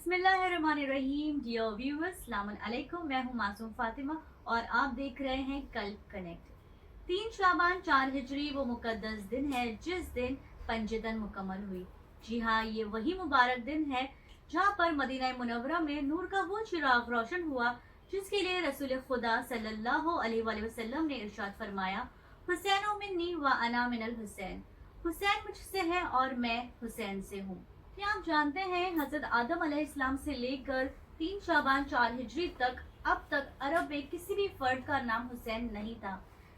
बिस्मिल्लाहिर्रहमानिर्रहीम। Dear viewers, अस्सलाम अलैकुम। मैं हूं मासूम फातिमा और आप देख रहे हैं कल्ब कनेक्ट। 3 शाबान 4 हिजरी वो मुकद्दस दिन है जिस दिन पंजतन मुकम्मल हुई। जी हाँ, ये वही मुबारक दिन है जहाँ पर मदीना मुनव्वरा में नूर का वो चिराग रोशन हुआ जिसके लिए रसूल खुदा सल्लल्लाहु अलैहि वसल्लम ने इरशाद फरमाया, हुसैन मिन्नी व अना मिनल हुसैन। हुसैन मुझसे है और मैं हुसैन से हूँ। क्या आप जानते हैं, हजरत आदम अलैहिस्सलाम से लेकर 3 शाबान 4 हिजरी तक अब तक अरब में किसी भी फर्द का नाम हुसैन नहीं था।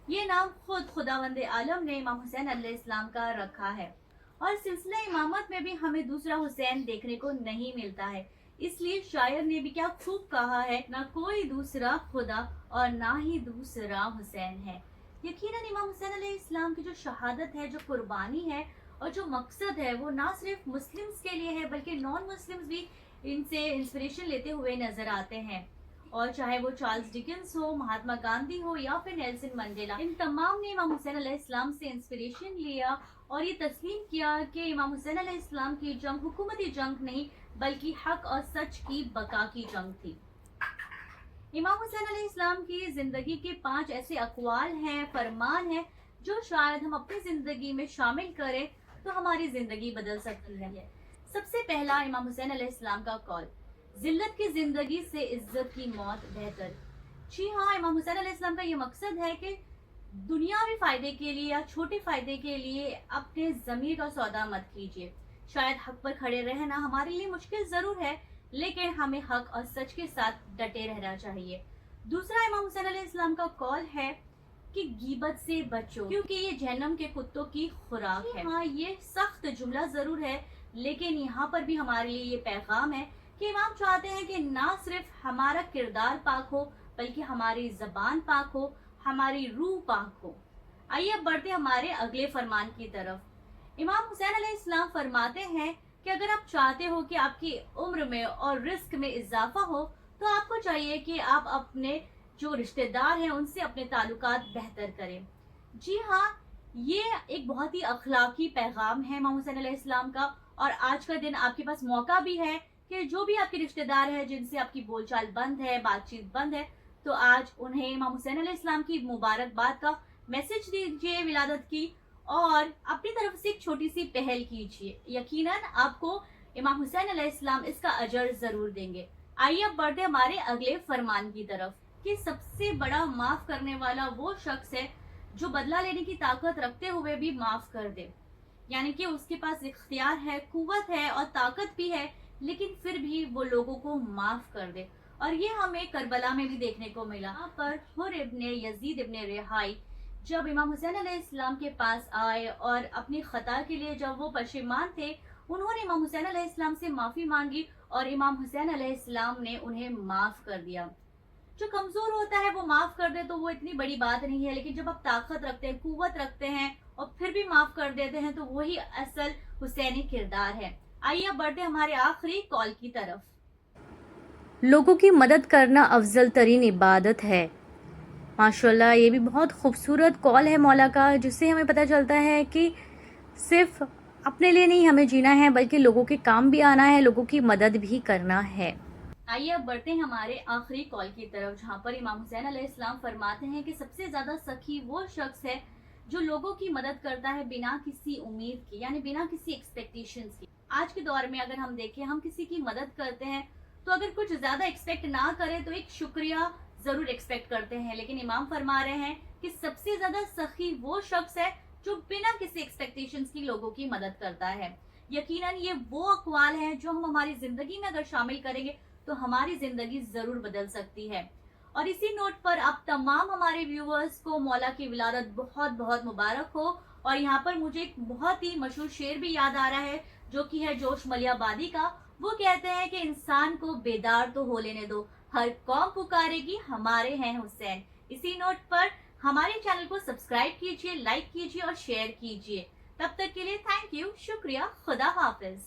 ये नाम खुद खुदावंदे आलम ने इमाम हुसैन अलैहिस्सलाम का रखा है और सिलसिला इमामत में भी हमें दूसरा हुसैन देखने को नहीं मिलता है। इसलिए शायर ने भी क्या खूब कहा है, ना कोई दूसरा खुदा और ना ही दूसरा हुसैन है। यकीनन इमाम हुसैन अलैहिस्सलाम की जो शहादत है, जो कुर्बानी है और जो मकसद है, वो ना सिर्फ मुस्लिम्स के लिए है बल्कि नॉन मुस्लिम्स भी इनसे इंस्पिरेशन लेते हुए नजर आते हैं। और चाहे वो चार्ल्स डिकेंस हो, महात्मा गांधी हो या फिर नेल्सन मंडेला, इन तमाम ने इमाम हुसैन अलैहिस्सलाम से इंस्पिरेशन लिया और ये तस्लीम किया कि इमाम हुसैन अलैहिस्सलाम की जंग हुकूमती जंग नहीं बल्कि हक और सच की बका की जंग थी। इमाम हुसैन अलैहिस्सलाम की जिंदगी के 5 ऐसे अक़वाल हैं, फरमान हैं, जो शायद हम अपनी जिंदगी में शामिल करें तो हमारी जिंदगी बदल सकती है। सबसे पहला, इमाम हुसैन अलैहिस्सलाम का कौल, जिल्लत की जिंदगी से इज्जत की मौत बेहतर। जी हाँ, इमाम हुसैन अलैहिस्सलाम का ये मकसद है कि दुनियावी फायदे के लिए या छोटे फायदे के लिए अपने जमीर का सौदा मत कीजिए। शायद हक पर खड़े रहना हमारे लिए मुश्किल जरूर है, लेकिन हमें हक और सच के साथ डटे रहना चाहिए। दूसरा, इमाम हुसैन अलैहिस्सलाम का कौल है कि गीबत से बचो क्योंकि ये जहन्नम के कुत्तों की खुराक है। हाँ, ये सख्त जुमला जरूर है, लेकिन यहाँ पर भी हमारे लिए ये पैगाम है कि इमाम चाहते हैं कि ना सिर्फ हमारा किरदार पाक हो बल्कि हमारी जबान पाक हो, हमारी रूह पाक हो। आइए अब बढ़ते हमारे अगले फरमान की तरफ। इमाम हुसैन अलैहिस्सलाम फरमाते हैं कि अगर आप चाहते हो कि आपकी उम्र में और रिस्क में इजाफा हो तो आपको चाहिए कि आप अपने जो रिश्तेदार हैं उनसे अपने ताल्लुकात बेहतर करें। जी हाँ, ये एक बहुत ही अखलाकी पैगाम है इमाम हुसैन अलैहिस्सलाम का। और आज का दिन आपके पास मौका भी है कि जो भी आपके रिश्तेदार हैं जिनसे आपकी बोलचाल बंद है, बातचीत बंद है, तो आज उन्हें इमाम हुसैन अलैहिस्सलाम की मुबारकबाद का मैसेज दीजिए विलादत की और अपनी तरफ से एक छोटी सी पहल कीजिए। यकीनन आपको इमाम हुसैन अलैहिस्सलाम इसका अजर जरूर देंगे। आइए अब बढ़ते हमारे अगले फरमान की तरफ कि सबसे बड़ा माफ करने वाला वो शख्स है जो बदला लेने की ताकत रखते हुए भी माफ कर दे। यानी कि उसके पास इख्तियार है, कुव्वत है और ताकत भी है, लेकिन फिर भी वो लोगों को माफ कर दे। और ये हमें करबला में भी देखने को मिला। यहाँ पर हुर इब्ने यजीद इब्ने रिहाई जब इमाम हुसैन अलैहिस्सलाम के पास आए और अपनी खता के लिए जब वो पशेमान थे, उन्होंने इमाम हुसैन अलैहिस्सलाम से माफी मांगी और इमाम हुसैन अलैहिस्सलाम ने उन्हें माफ कर दिया। जो कमजोर होता है वो माफ कर दे तो वो इतनी बड़ी बात नहीं है, लेकिन जब आप ताकत रखते हैं, कुव्वत रखते हैं और फिर भी माफ कर देते हैं तो वही असल हुसैनी किरदार है। आइए अब बढ़ते हमारे आखिरी कॉल की तरफ। लोगों की मदद करना अफजल तरीन इबादत है। माशाल्लाह, ये भी बहुत खूबसूरत कॉल है मौला का, जिससे हमें पता चलता है कि सिर्फ अपने लिए नहीं हमें जीना है बल्कि लोगों के काम भी आना है, लोगों की मदद भी करना है। आइए अब बढ़ते हैं हमारे आखिरी कॉल की तरफ, जहाँ पर इमाम हुसैन अलैहिस्सलाम फरमाते हैं कि सबसे ज्यादा सखी वो शख्स है जो लोगों की मदद करता है बिना किसी उम्मीद की, यानी बिना किसी एक्सपेक्टेशंस की। आज के दौर में अगर हम देखें, हम किसी की मदद करते हैं तो अगर कुछ ज्यादा एक्सपेक्ट ना करें तो एक शुक्रिया जरूर एक्सपेक्ट करते हैं, लेकिन इमाम फरमा रहे हैं कि सबसे ज्यादा सखी वो शख्स है जो बिना किसी एक्सपेक्टेशंस की लोगों की मदद करता है। यकीनन ये वो अक़वाल हैं जो हम हमारी जिंदगी में अगर शामिल करेंगे तो हमारी जिंदगी जरूर बदल सकती है। और इसी नोट पर आप तमाम हमारे व्यूअर्स को मौला की विलादत बहुत बहुत मुबारक हो। और यहाँ पर मुझे एक बहुत ही मशहूर शेर भी याद आ रहा है जो कि है जोश मलियाबादी का। वो कहते हैं कि इंसान को बेदार तो हो लेने दो, हर कौम पुकारेगी हमारे हैं हुसैन। इसी नोट पर हमारे चैनल को सब्सक्राइब कीजिए, लाइक कीजिए और शेयर कीजिए। तब तक के लिए थैंक यू, शुक्रिया, खुदा हाफिज।